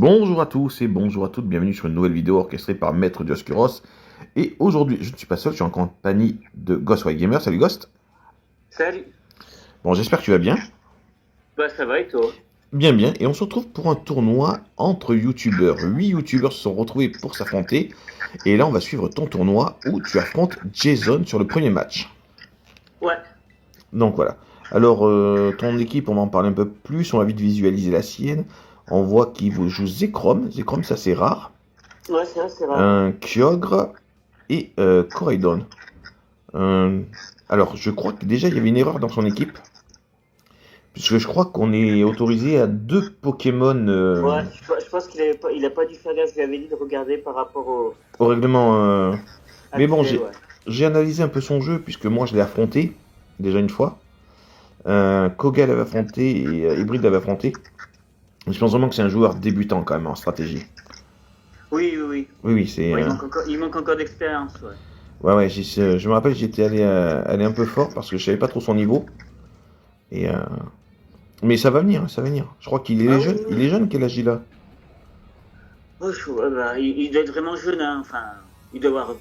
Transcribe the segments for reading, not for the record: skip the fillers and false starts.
Bonjour à tous et bonjour à toutes, bienvenue sur une nouvelle vidéo orchestrée par Maître Dioscuros. Et aujourd'hui, je ne suis pas seul, je suis en compagnie de Ghost White Gamer. Salut Ghost. Salut. Bon, j'espère que tu vas bien. Bah ça va et toi? Bien, bien. Et on se retrouve pour un tournoi entre youtubeurs. 8 youtubeurs se sont retrouvés pour s'affronter. Et là, on va suivre ton tournoi où tu affrontes Jason sur le premier match. Ouais. Donc voilà. Alors, ton équipe, on va en parler un peu plus. On va vite visualiser la sienne. On voit qu'il joue Zekrom. Zekrom, ça c'est rare. Ouais, c'est vrai, c'est rare. Un Kyogre et Coraidon. Alors, je crois que déjà il y avait une erreur dans son équipe. Puisque je crois qu'on est autorisé à 2 Pokémon Ouais, je pense qu'il a pas dû faire gaffe, je lui avais dit de regarder par rapport au règlement. Mais bon, actuel, ouais. j'ai analysé un peu son jeu, puisque moi je l'ai affronté déjà une fois. Koga l'avait affronté et Hybrid l'avait affronté. Je pense vraiment que c'est un joueur débutant quand même en stratégie. Oui, oui, oui. Oui, oui, c'est. Ouais, il manque encore d'expérience, ouais. Ouais, ouais, je me rappelle, j'étais allé un peu fort parce que je savais pas trop son niveau. Et mais ça va venir, ça va venir. Je crois qu'il est Ah jeune. oui, Il oui. est jeune, quel âge il a? Ouais, ouais, bah, il doit être vraiment jeune, hein. Enfin, il doit avoir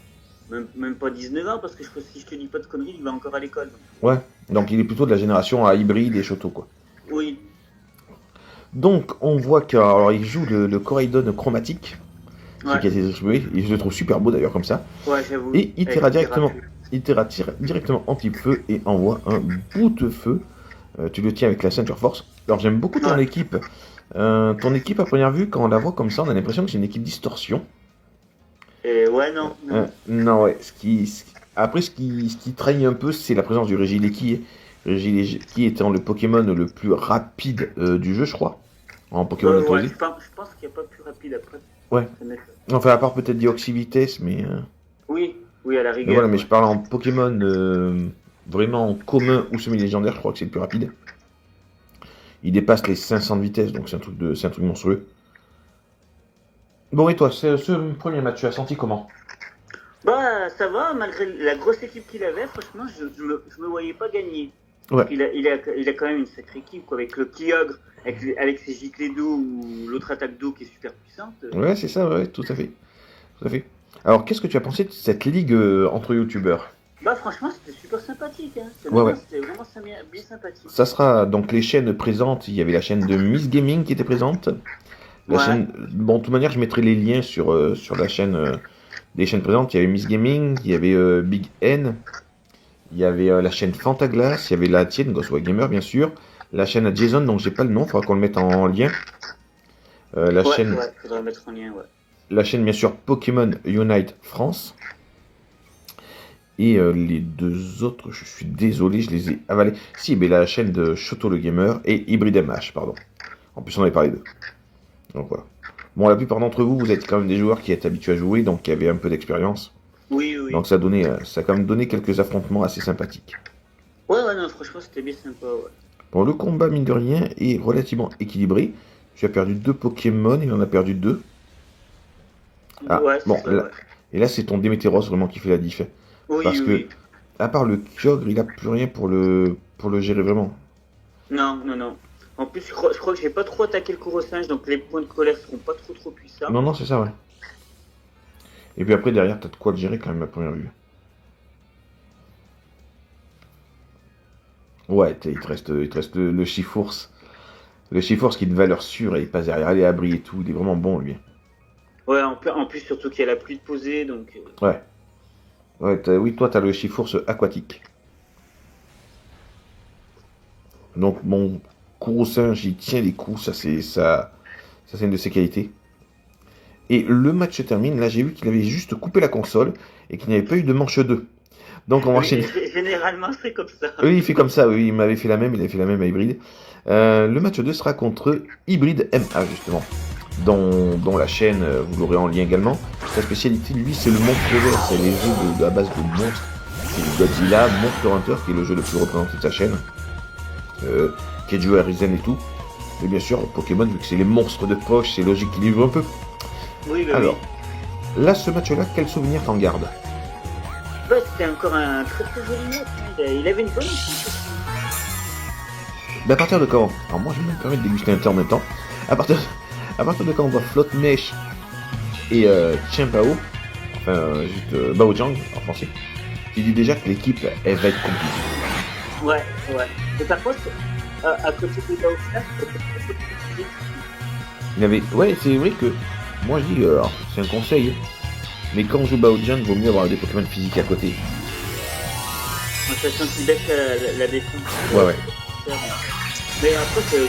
même pas 19 ans, parce que si je te dis pas de conneries, il va encore à l'école. Ouais. Donc il est plutôt de la génération à hybride et Shoto, quoi. Oui. Donc on voit qu'il joue le Coraidon chromatique, celui Ouais. qui a été distribué, et je le trouve super beau d'ailleurs comme ça. Ouais, j'avoue. Et il Avec tire le directement, Terrapu. directement anti-feu et envoie un bout de feu. Tu le tiens avec la ceinture force. Alors j'aime beaucoup ton Ouais. équipe. Ton équipe à première vue, quand on la voit comme ça, on a l'impression que c'est une équipe distorsion. Et ouais, non, non. Non, ouais. Après, ce qui trahit un peu, c'est la présence du Regieleki. Regieleki étant le Pokémon le plus rapide du jeu, je crois. En Pokémon Ouais, autorisé. je pense qu'il n'y a pas plus rapide après. Ouais. Ça m'étonne. Enfin, à part peut-être Dioxy-Vitesse, mais. Oui, oui, à la Mais voilà, rigueur, mais ouais. je parle en Pokémon vraiment commun ou semi-légendaire, je crois que c'est le plus rapide. Il dépasse les 500 de vitesse, donc c'est un truc monstrueux. Bon, et toi, ce premier match, tu as senti comment? Bah, ça va, malgré la grosse équipe qu'il avait, franchement, je me voyais pas gagner. Ouais. Il a quand même une sacrée équipe, quoi, avec le Kyogre, avec ses giclées d'eau ou l'autre attaque d'eau qui est super puissante. Ouais, c'est ça, ouais, tout à fait. Tout à fait. Alors, qu'est-ce que tu as pensé de cette ligue entre youtubeurs? Bah, franchement, c'était super sympathique, hein. Ouais, ouais. C'était vraiment bien sympathique. Ça sera donc les chaînes présentes. Il y avait la chaîne de Miss Gaming qui était présente. La Ouais, chaîne. Bon, de toute manière, je mettrai les liens sur la chaîne des chaînes présentes. Il y avait Miss Gaming, il y avait Big N, il y avait la chaîne Fantaglass, il y avait la tienne, Ghostwire Gamer, bien sûr. La chaîne à Jason, donc j'ai pas le nom, faudra qu'on le mette en lien. ouais, faudrait mettre en lien, ouais. La chaîne, bien sûr, Pokémon Unite France. Et les deux autres, je suis désolé, je les ai avalés. Si, mais la chaîne de Shoto le Gamer et Hybrid MH, pardon. En plus, on avait parlé d'eux. Donc voilà. Bon, la plupart d'entre vous, vous êtes quand même des joueurs qui êtes habitués à jouer, donc qui avaient un peu d'expérience. Oui, oui. Donc ça a quand même donné quelques affrontements assez sympathiques. Ouais, ouais, non, franchement, c'était bien sympa, ouais. Bon, le combat, mine de rien, est relativement équilibré. Tu as perdu 2 Pokémon, il en a perdu 2. Ah, Ouais, bon, c'est ça, là, ouais. et là, c'est ton Démétéros vraiment qui fait la diff. Oui, Parce oui, que, oui. à part le Kyogre, il a plus rien pour le gérer vraiment. Non, non, non. En plus, je crois que j'ai pas trop attaqué le Corossinge, donc les points de colère seront pas trop puissants. Non, non, c'est ça, ouais. Et puis après, derrière, t'as de quoi le gérer quand même à première vue. Ouais, il te reste le Chifours. Le Chifours qui est une valeur sûre et il passe derrière les abris et tout. Il est vraiment bon, lui. Ouais, en plus, surtout qu'il y a la pluie de posée, donc. Ouais. Ouais, oui, toi, t'as le Chifours aquatique. Donc, mon Courroucinge, il tient les coups. Ça, c'est une de ses qualités. Et le match se termine. Là, j'ai vu qu'il avait juste coupé la console et qu'il n'y avait pas eu de manche 2. Donc, on va Oui, enchaîner. généralement, c'est comme ça. Oui, il fait comme ça, oui, il m'avait fait la même, il avait fait la même à Hybrid. Le match 2 sera contre Hybrid MA, justement, dont la chaîne, vous l'aurez en lien également. Sa spécialité, lui, c'est le monstre vert, c'est les jeux de la base de monstres. C'est Godzilla, Monster Hunter, qui est le jeu le plus représenté de sa chaîne, qui est joué à Risen et tout. Et bien sûr, Pokémon, vu que c'est les monstres de poche, c'est logique qu'il livre un peu. Oui, bah Alors, oui. là, ce match-là, quel souvenir t'en gardes? Ouais, c'était encore un très joli match, hein. Il avait une bonne équipe. À partir de quand? Alors moi, je vais me permettre de déguster un thé en même temps. À partir, À partir de quand on voit Flotte Mèche et Chien Pao, enfin juste Bao Jiang en français, tu dis déjà que l'équipe elle va être compliquée. Ouais. Mais par contre, à côté de Baofia, c'est Il avait... Ouais, c'est vrai que moi je dis, alors, c'est un conseil, mais quand on joue Bao Jiang, il vaut mieux avoir des Pokémon physiques à côté. en sachant qu'il baisse la défense. Ouais. Mais après, c'est un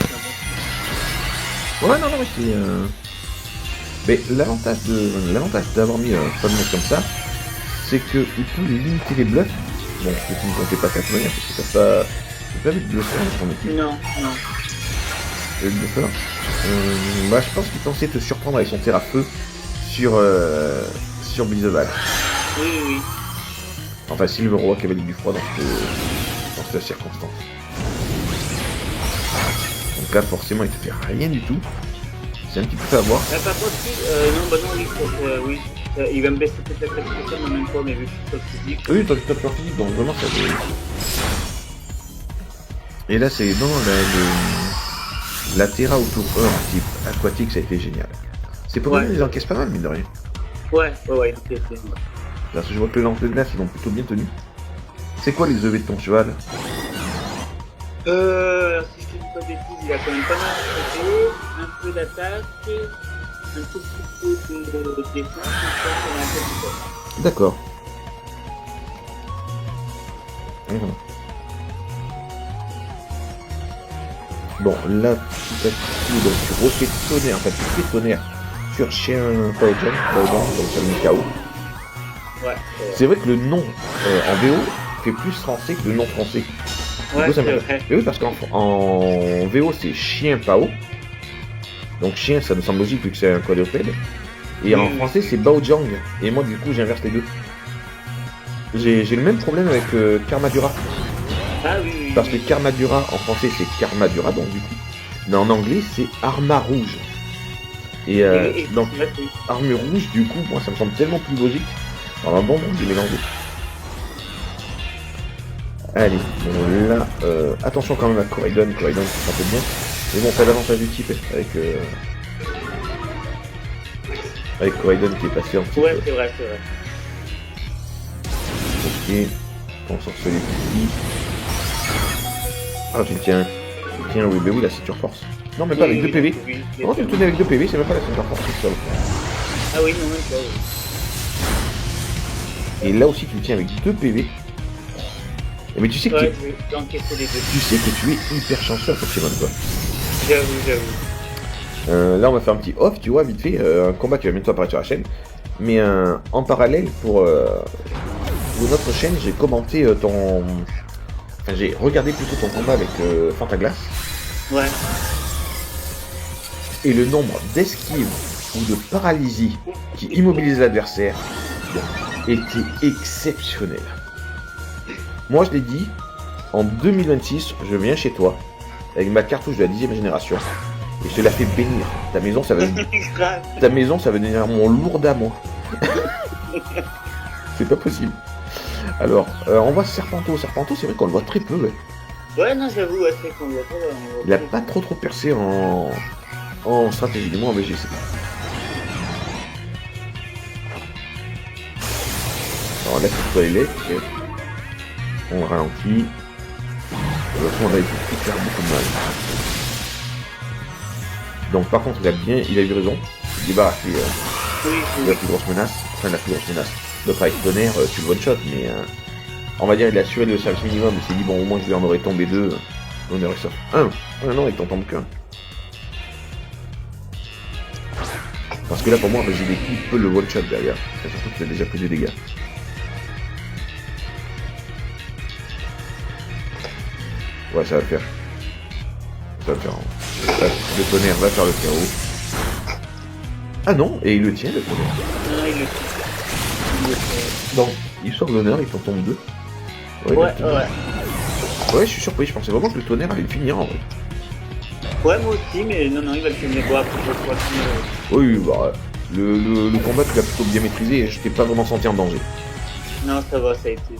bon. Ouais, non, mais c'est... Mais l'avantage d'avoir mis un Pokémon comme ça, c'est qu'il peut limiter les bluffs. Bon, ce qui ne comptait pas 4 manières, parce que t'as pas vu de bluffeur dans ton équipe. Non. Le bluffeur. Bah, je pense qu'il pensait te surprendre avec son terre à feu sur Blizzard. Oui. Enfin, Silver Roi qui avait du froid dans cette circonstance. Donc là, forcément, il te fait rien du tout. C'est un petit peu fait avoir. Par contre, oui, il va me baisser peut-être la spéciale, mais même pas, mais vu que je suis top physique. Oui, toi, tu tapes leur physique, donc vraiment, ça fait... Et là, c'est... Non, la Terra autour 1, type aquatique, ça a été génial. C'est pas mal, ils encaissent pas mal, mine de rien. Ouais, ok. Parce que je vois que le lance de glace, ils ont plutôt bien tenu. C'est quoi les EV de ton cheval? Alors si je te dis pas de bêtises, il a quand même pas mal de un peu d'attaque, un tout petit peu de défense, et un peu de force. D'accord. Bon, là, petit à petit, donc tu refais tonnerre, enfin tu fais tonnerre sur Chien Pao Jiang, donc ça met KO. Ouais. C'est vrai que le nom en VO fait plus français que le nom français. Ouais, coup, ça c'est vrai. Mais oui, parce qu'en VO c'est Chien Pao. Donc chien, ça me semble logique vu que c'est un quadrupède. Et en français c'est Bao Jiang. Et moi du coup j'inverse les deux. J'ai le même problème avec Karmadura. Ah oui. Parce que Karmadura en français c'est Karmadura, donc du coup. Mais en anglais c'est Arma Rouge. Et donc Armure Rouge, du coup, moi ça me semble tellement plus logique. Alors bon, j'ai mélangé. Allez, bon là, attention quand même à Coraidon qui se sent bien. Mais bon, t'as l'avantage du type avec Coraidon qui est passé en petit. Ouais, c'est vrai. Ok, on sort celui ici. Ah, tu tiens, oui, mais oui, la ceinture force. Non, même pas avec 2 PV. Non, tu le tenais avec 2 PV, c'est même pas la ceinture force, c'est ça. Ah oui, non, même pas. Et là aussi, tu le tiens avec 2 PV. Mais tu sais que tu sais que tu es hyper chanceux à Pokémon, quoi. J'avoue. Là, on va faire un petit off, tu vois, vite fait, un combat qui va bientôt apparaître sur la chaîne. Mais en parallèle, pour notre chaîne, j'ai commenté ton... Enfin, j'ai regardé plutôt ton combat avec Fantaglass. Ouais. Et le nombre d'esquives ou de paralysie qui immobilise l'adversaire était exceptionnel. Moi, je l'ai dit, en 2026, je viens chez toi avec ma cartouche de la 10e génération et je te la fais bénir. Ta maison, ça va devenir mon lourd à moi. C'est pas possible. Alors, on voit Serpenteau. Serpenteau, c'est vrai qu'on le voit très peu. Ouais, non, j'avoue, c'est vrai qu'on le voit pas. Il a pas trop percé en stratégie, du moins en VGC. Alors là, c'est toi électrique. On ralentit. De toute façon, on a été faire beaucoup de mal. Donc par contre, il a eu raison. Il débarrasse la plus grosse menace. Enfin, la plus grosse menace. Donc avec tonnerre, tu le one shot, mais on va dire il a assuré le service minimum. Il s'est dit bon, au moins je lui en aurais tombé 2. On aurait sorti 1. Non, il t'en tombe qu'un. Parce que là, pour moi, j'ai des coups peut le one shot derrière. Surtout que tu as déjà pris des dégâts. Ouais, ça va le faire. Le tonnerre va faire le carreau. Ah non, et il le tient, le tonnerre. Non, il le tient. Donc, il sort l'honneur, il t'en tombe 2. Ouais. Ouais, je suis surpris, je pensais vraiment que le tonnerre allait le finir en vrai. Ouais, moi aussi, mais non, il va le finir. Bon, après, je crois que... Oui, bah, le combat, tu l'as plutôt bien maîtrisé et je t'ai pas vraiment senti en danger. Non, ça va, ça a été.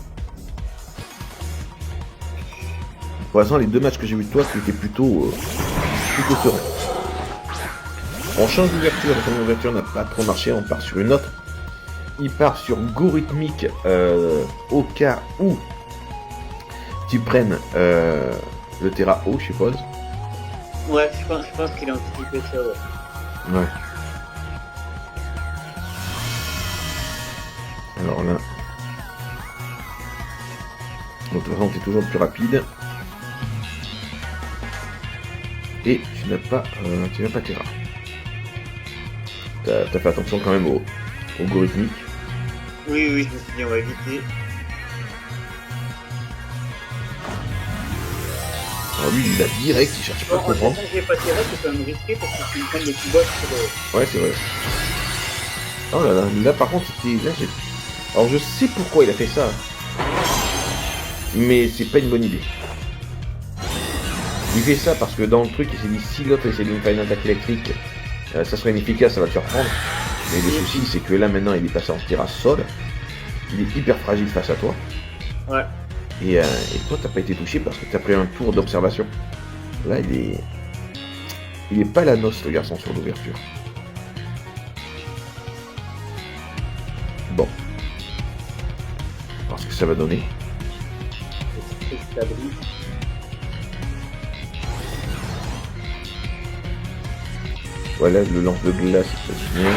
Pour l'instant, les 2 matchs que j'ai vu de toi, c'était plutôt serein. On change d'ouverture, la première ouverture n'a pas trop marché, on part sur une autre. Il part sur Go rythmique au cas où tu prennes le Terra haut, je suppose. Ouais, je pense qu'il a anticipé ça, ouais. Ouais. Alors là. Donc de toute façon, tu es toujours plus rapide. Et tu n'as pas Terra. T'as fait attention quand même au Go rythmique. Oui, je me suis dit, on va éviter. Alors lui, il a direct, il cherche pas à comprendre. Quand j'ai pas tiré, c'est quand même risqué parce que tu me prends des petits boss sur le... Ouais, c'est vrai. Oh là là, là par contre, c'était... Là, alors je sais pourquoi il a fait ça. Mais c'est pas une bonne idée. Il fait ça parce que dans le truc, il s'est dit, si l'autre essaie de me faire une attaque électrique, ça serait inefficace, ça va te faire prendre. Mais le souci, c'est que là, maintenant, il est passé en tirage-sol. Il est hyper fragile face à toi. Ouais. Et toi, t'as pas été touché parce que t'as pris un tour d'observation. Là, il est pas la noce, le garçon, sur l'ouverture. Bon. Parce que ça va donner. Voilà, le lance de glace, il se passe bien.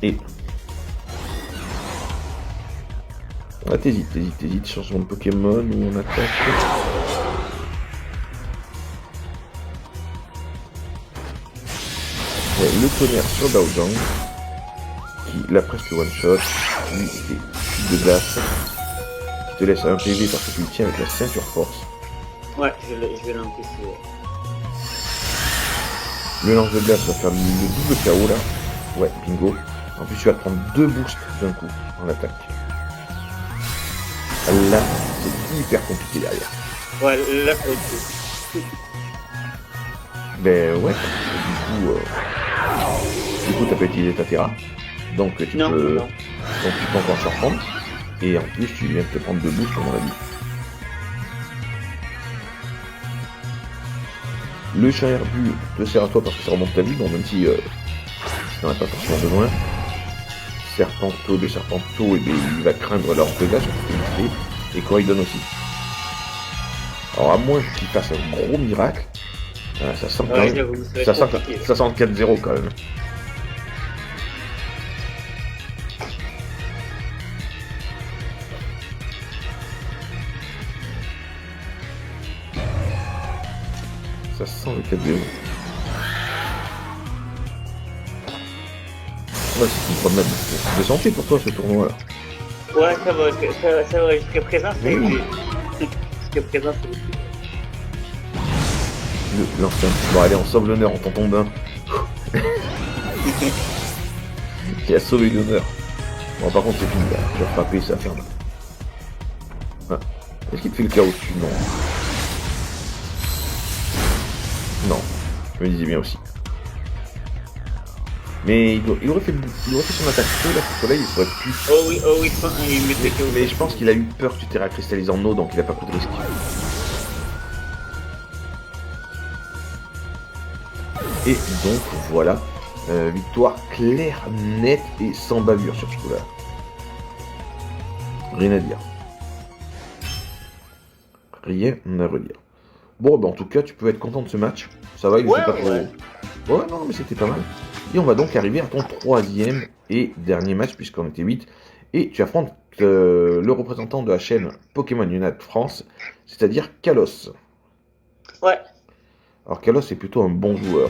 Et... Ah, t'hésites, changement de Pokémon ou on attaque. Ouais, le tonnerre sur Daojang, qui l'a presque one shot, lui c'est de glace, qui te laisse un PV parce que tu le tiens avec la ceinture force. Ouais, je vais l'encaisser. Le lance de glace va faire le double KO là. Ouais, bingo. En plus tu vas te prendre 2 boosts d'un coup en attaque. Là, c'est hyper compliqué derrière. Ouais, là, ça va être... Ben ouais, du coup t'as pas utilisé ta Terra. Donc tu peux encore surprendre. Et en plus tu viens de te prendre 2 boosts comme on l'a dit. Le chien herbu te sert à toi parce que ça remonte ta vie, bon même si t'en as pas forcément besoin. Serpento, et bien, il va craindre leur dégâts sur toute et Corridon aussi. Alors à moins qu'il fasse un gros miracle, ça sent quand même. Ça sent 4-0 quand même. Ça sent le 4-0. Ouais, c'est une promenade de santé pour toi ce tournoi là. Ouais, ça va, jusqu'à présent c'est oui. Jusqu'à présent c'est L'ancien. Bon allez, on sauve l'honneur, on t'en tombe un. Qui a sauvé l'honneur. Bon par contre c'est fini là, tu vas frapper, ça va faire mal. Ah. Est-ce qu'il te fait le chaos dessus? Non. Non, je me disais bien aussi. Mais il aurait fait son attaque feu là, ce soleil, il serait plus. Oh oui, il mettait KO. Mais je pense qu'il a eu peur du terrain cristallisé en eau, donc il a pas pris de risque. Et donc voilà, victoire claire, nette et sans bavure sur ce coup-là. Rien à dire. Rien à redire. Bon, bah en tout cas, tu peux être content de ce match. Ça va, il était pas trop. Ouais, non, mais c'était pas mal. Et on va donc arriver à ton troisième et dernier match, puisqu'on était 8. Et tu affrontes le représentant de la chaîne Pokémon Unite France, c'est-à-dire Kalos. Ouais. Alors Kalos est plutôt un bon joueur.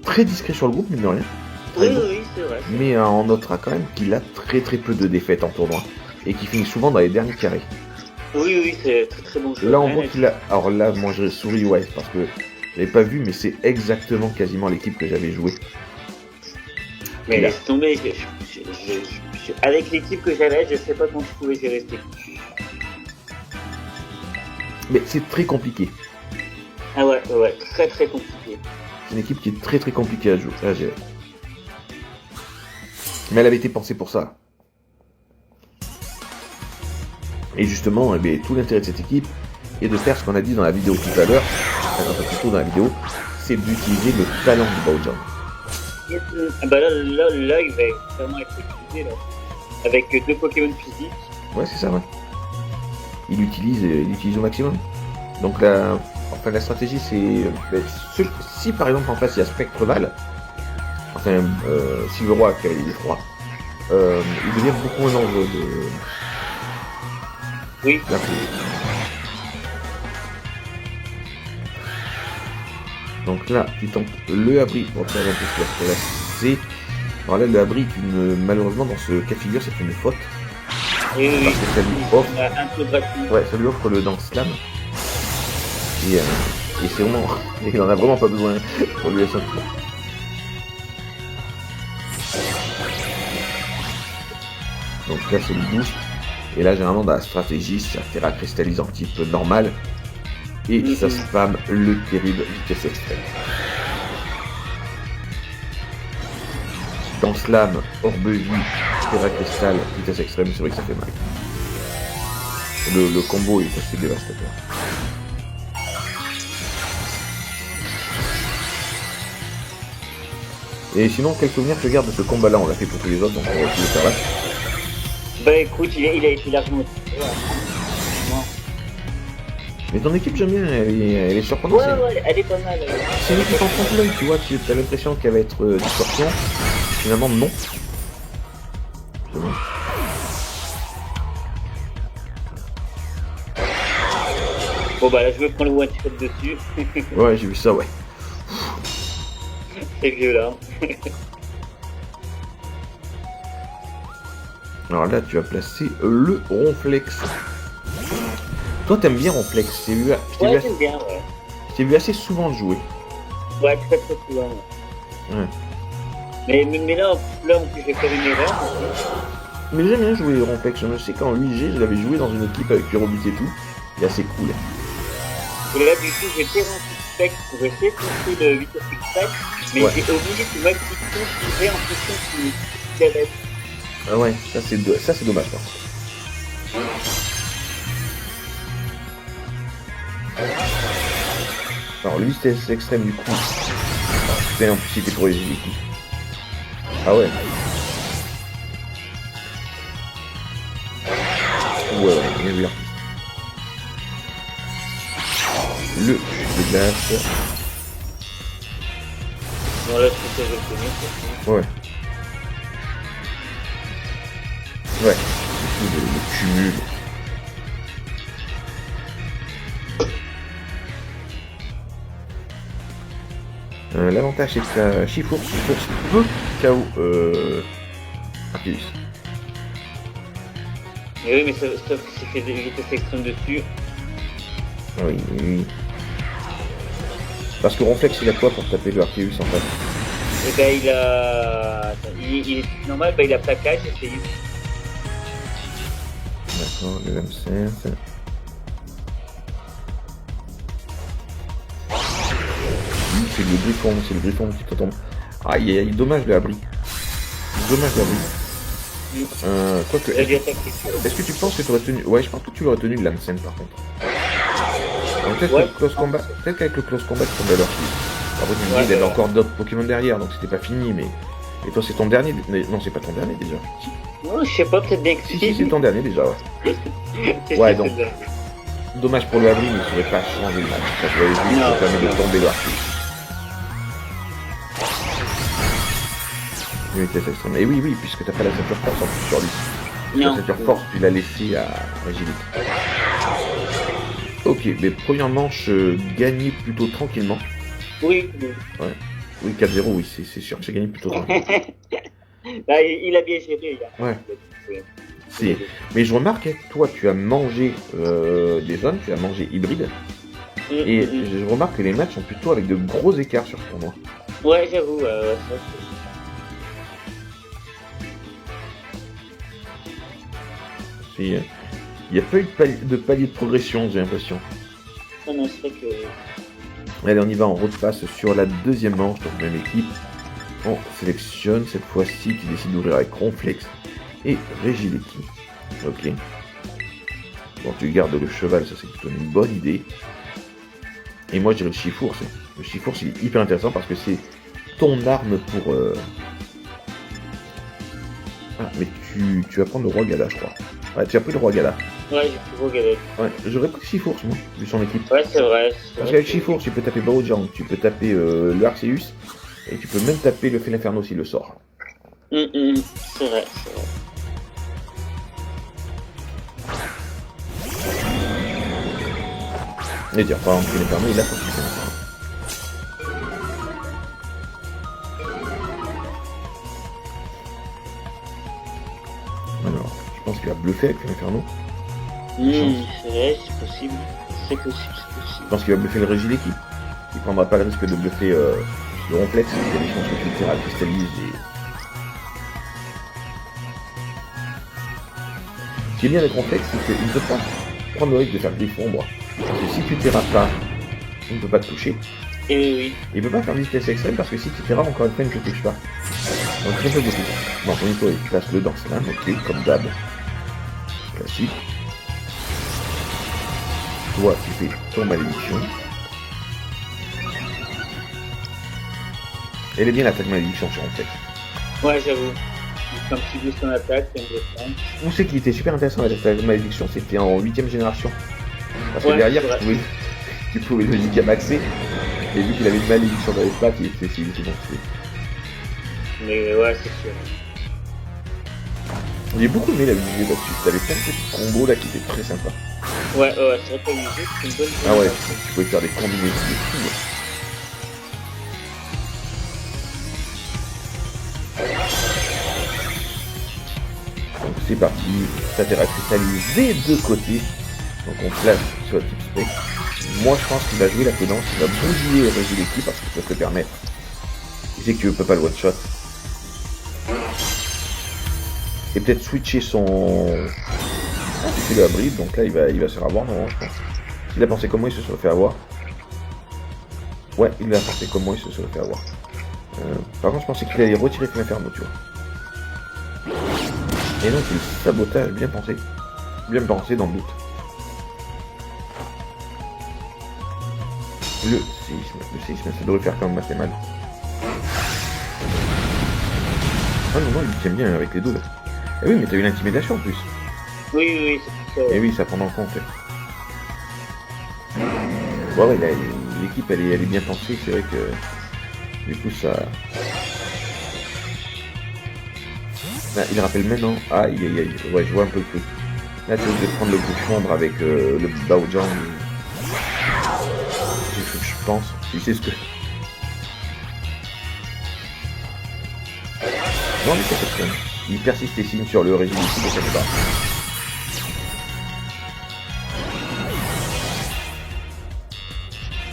Très discret sur le groupe, mine de rien. Oui, c'est vrai. Mais on notera quand même qu'il a très peu de défaites en tournoi. Et qu'il finit souvent dans les derniers carrés. Oui, c'est très bon joueur. Là, on voit qu'il a... Alors là, moi, je souris, ouais, parce que je l'avais pas vu, mais c'est exactement quasiment l'équipe que j'avais joué. Mais laisse tomber, avec l'équipe que j'avais, je sais pas comment je pouvais gérer cette équipe. Mais c'est très compliqué. Ah ouais, très compliqué. C'est une équipe qui est très compliquée à gérer. Mais elle avait été pensée pour ça. Et justement, tout l'intérêt de cette équipe et de faire ce qu'on a dit dans la vidéo tout à l'heure, enfin, un peu plus tôt dans la vidéo, c'est d'utiliser le talent de Baojiang. Ah bah là, il va vraiment être utilisé là. Avec 2 Pokémon physiques. Ouais, c'est ça, ouais. Il utilise au maximum. Donc la stratégie, c'est... si par exemple en face il y a Spectreval, enfin Silveroi qui a les 3, il devient beaucoup moins dangereux de... Oui. La prise. Donc là, tu tentes le abri pour faire un peu ce que là, c'est... Alors là, le abri, malheureusement, dans ce cas de figure, c'est une faute. Oui. Parce que ça lui offre... Un peu gratuit. Ouais, ça lui offre le Dance Slam. Et c'est vraiment... Il en a vraiment pas besoin pour lui laisser un tour. Donc là, c'est le boost. Et là, généralement, dans la stratégie, ça Terra cristallise en type normal. Et ça spam le terrible vitesse extrême. Dans Slam, Orbe Vie, Terra Cristal, vitesse extrême, c'est vrai que ça fait mal. Le combo est assez dévastateur. Et sinon, quel souvenir tu gardes de ce combat-là? On l'a fait pour tous les autres, donc on va aussi le faire là. Bah écoute, il a été largement... Mais ton équipe, j'aime bien, elle est surprenante. Ouais, elle est pas mal. C'est une équipe en trompe-l'œil, tu vois, tu as l'impression qu'elle va être distorsion. Finalement, non. C'est bon. Bon bah là, je me prends le one-shot dessus. Ouais, j'ai vu ça, ouais. C'est violent. Alors là, tu vas placer le Ronflex. Toi, t'aimes bien Ronflex. J'aime bien, ouais. Je t'ai vu assez souvent le jouer. Ouais, très souvent. Ouais. Mais là, en plus, je vais faire une erreur. Mais j'aime bien jouer Ronflex. Je sais qu'en 8G, je l'avais joué dans une équipe avec Pyrobut et tout. Il est assez cool. Et là, du coup, j'ai fait un spectre pour essayer de tester le vitesse extrême, mais j'ai oublié que ma question suivait en fonction du diabète. Ah ouais, ça c'est dommage. Par contre. Alors le vitesse extrême du coup, c'est en plus c'était pour les du coup. Ah ouais. Ouais, bien vu l'artiste. Le glace. Bon là, je le connais. Ouais. Ouais. Le cumul. L'avantage c'est que la Chifours peut KO Arceus. Oui, mais sauf que si fait des vitesses extrêmes dessus. Oui. Parce que Ronflex il a quoi pour taper le Arceus en fait? Et ben il a... Attends, il est normal, ben il a plaquage, c'est... D'accord, le M7. C'est le griffon qui te tombe. Aïe, dommage le abri. Quoique, est-ce que tu penses que tu aurais tenu... Ouais, je pense que tu l'aurais tenu de l'Amsen par contre. Peut-être qu'avec le close combat tu tombais à leur fil. Après tu me dis, il y avait encore d'autres Pokémon derrière, donc c'était pas fini, mais... Et toi c'est ton dernier... Non, c'est pas ton dernier déjà. Non, je sais pas, peut-être bien que si, c'est ton dernier déjà, ouais. Ouais, donc... Dommage pour le abri, mais il ne saurait pas changer le match. Ça permet de tomber le Arceus. Et oui, puisque t'as pas la ceinture force en plus sur lui. La ceinture force, tu l'as laissé à Régilite. Ok, mais première manche gagnée plutôt tranquillement. Oui. Ouais. Oui, 4-0, oui, c'est sûr que j'ai gagné plutôt tranquillement. Là, il a bien géré, là. Ouais. Mais je remarque, toi, tu as mangé des zones, tu as mangé hybride. Et je remarque que les matchs sont plutôt avec de gros écarts sur ce tournoi. Ouais, j'avoue, Il n'y a pas eu de palier de progression, j'ai l'impression. Non, c'est vrai que... Allez, on y va, on repasse sur la deuxième manche, donc même équipe. On sélectionne cette fois-ci, qui décide d'ouvrir avec Ronflex et Regieleki. Ok. Bon, tu gardes le cheval, ça c'est plutôt une bonne idée. Et moi je dirais le Chifours. Le Chifours il est hyper intéressant parce que c'est ton arme pour... Ah, mais tu vas prendre le roi Gala, je crois. Ouais, tu as pris le roi Gala. Ouais, j'ai pris le roi Gala. Ouais, j'aurais pris Chifours, moi, vu son équipe. Ouais, c'est vrai. Parce qu'avec Chifours, tu peux taper Baojang, tu peux taper le Arceus, et tu peux même taper le Feu Inferno s'il le sort. C'est vrai, c'est vrai. Et dire, par exemple, Feu Inferno, il a sorti le Feu Inferno. Alors, je pense qu'il va bluffer avec Feu Inferno. C'est vrai, c'est possible. C'est possible. Je pense qu'il va bluffer le Régie d'équipe. Il prendra pas le risque de bluffer le Ronflex, il y a des chances que Filtera cristallise et... Ce qui est bien avec Ronflex, c'est qu'il ne peut pas prendre le risque de faire griffe ombre. Parce que si tu terras pas, il ne peut pas te toucher. Et oui. Il ne peut pas faire vitesse extrême parce que si tu terras, encore une fois, il ne te touche pas. Donc très peu de tout. Bon, ton Nico, il place le dans cela, ok, comme d'hab. Classique. Toi, tu fais ton malédiction. Elle est bien l'attaque malédiction sur Ronflex. Ouais, j'avoue. Un petit boost en attaque, et en défense. Où c'est qui était super intéressant avec la malédiction, c'était en 8ème génération. Parce que Ouais, derrière, c'est vrai. tu pouvais le gigamaxer. Et vu qu'il avait une malédiction dans les pattes, il était bon. Mais ouais, c'est sûr. J'ai beaucoup aimé la vidéo là-dessus. T'avais plein de petits combos là qui étaient très sympas. Ouais, c'est vrai que c'est une bonne chose. Ah ouais, tu pouvais faire des combinaisons de fou. Donc c'est parti, ça t'est cristallisé des deux côtés. Donc on place sur le type spec. Moi je pense qu'il va jouer la prudence, il va bousiller le réseau d'équipe parce que ça peut te le permettre. Il sait que tu peux pas le one shot. Et peut-être switcher son... Ah, c'est le abri, donc là il va se faire avoir, non, je pense. Il a pensé comme moi, il se serait fait avoir. Ouais, il a pensé comme moi, il se serait fait avoir. Par contre, je pensais qu'il allait retirer Feu Inferno, tu vois. Et donc, c'est le sabotage, bien pensé. Bien pensé dans le doute. Le séisme, ça devrait faire quand même assez mal. Ah non, il tient bien avec les deux là. Ah oui, mais t'as eu l'intimidation en plus. Oui, c'est pour ça. Et oui, ça prend en compte. Bon, ouais, l'équipe elle est bien pensée, c'est vrai que du coup ça. Là, il rappelle maintenant. Aïe aïe aïe. Ouais, je vois un peu le truc. Là, tu risques de prendre le coup de chambre avec le Baojang. C'est ce que je pense. Tu sais ce que. Non, mais ça fait ça. Il persiste et signe sur le régime ici de cette barre.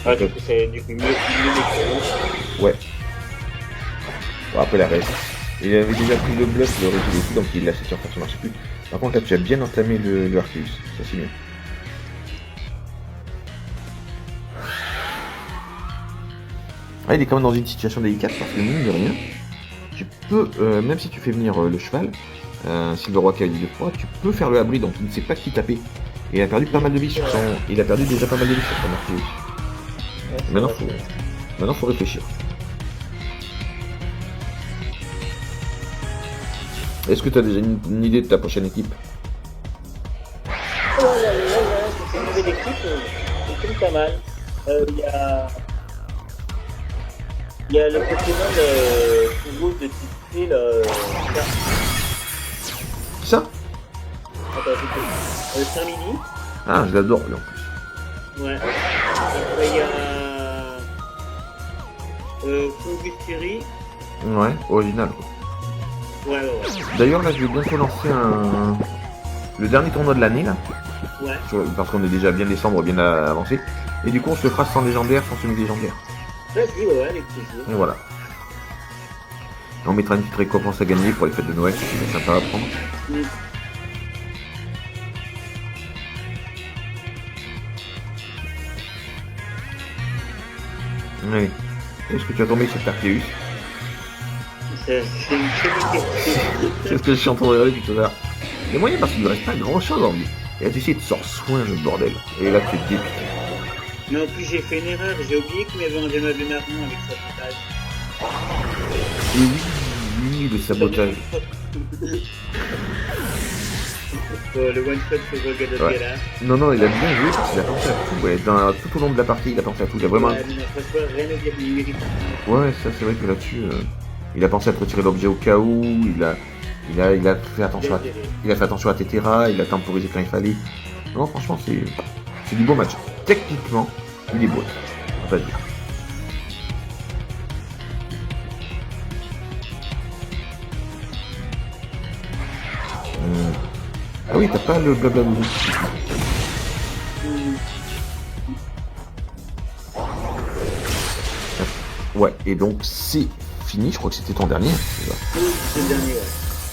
Ah, du coup, c'est mieux Ouais. Bon, après la reste. Il avait déjà pris le bluff, le régime ici, donc il l'a fait sur ça marche plus. Par contre, là, tu as bien entamé le Arceus. Ça, c'est bien. Ah, il est quand même dans une situation délicate parce que mine de rien, tu peux, même si tu fais venir le cheval, si le roi qui a dit 2 fois, tu peux faire le abri, donc il ne sait pas qui taper. Et il a perdu pas mal de vie sur son. Il a perdu déjà pas mal de vie sur son Arceus. Maintenant, faut réfléchir. Est-ce que tu as déjà une idée de ta prochaine équipe? Oh là là là là, c'est une nouvelle équipe, c'est comme pas mal. Il y a le Pokémon Fougo de type C, là. Ça? Attends, c'est un mini. Ah, je l'adore lui en plus. Ouais. Après, il y a Fungus Fury. Ouais, original quoi. Ouais. D'ailleurs là je vais bientôt lancer le dernier tournoi de l'année là. Ouais. Parce qu'on est déjà bien décembre, bien avancé. Et du coup on se le fera sans légendaire, sans semi-légendaire. Vas-y, ouais, avec plaisir. Et voilà. On mettra une petite récompense à gagner pour les fêtes de Noël, c'est sympa à prendre. Allez. Est-ce que tu as tombé sur Arceus? C'est une très bonne question. C'est ce que je suis en train de regarder tout à l'heure. Il y a moyen parce qu'il ne reste pas grand chose en vie. Et là, tu sais, il te sort soin, le bordel. Et là, tu es dépité. Mais en plus, j'ai fait une erreur. J'ai oublié qu'il m'avait enlevé ma Bémarron avec sabotage. Et oui, le sabotage. Le one-shot que je regarde Ouais. là. Non, il a bien joué parce qu'il a pensé à tout. Ouais. Tout au long de la partie, il a pensé à tout. Il a vraiment... Ouais, non, franchement, rien à dire. Il mérite. Ouais, ça, c'est vrai que là-dessus, il a pensé à te retirer l'objet au cas où. Il a fait attention à... Il a fait attention à Tetera. Il a temporisé quand il fallait. Non, franchement, c'est du beau match. Techniquement, il est beau. On va dire. Ah oui, t'as pas le blabla doudou. Ouais, et donc c'est fini, je crois que c'était ton dernier. Oui, c'est le dernier, ouais.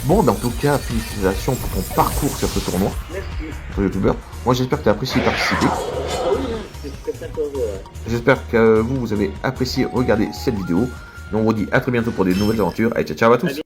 Bon, dans tout cas, félicitations pour ton parcours sur ce tournoi. Merci. Pour youtubeur. Moi j'espère que tu as apprécié participer. Ah oui, non, c'est très sympa, ouais. J'espère que vous avez apprécié regarder cette vidéo. Et on vous dit à très bientôt pour des nouvelles aventures. Allez, ciao à tous.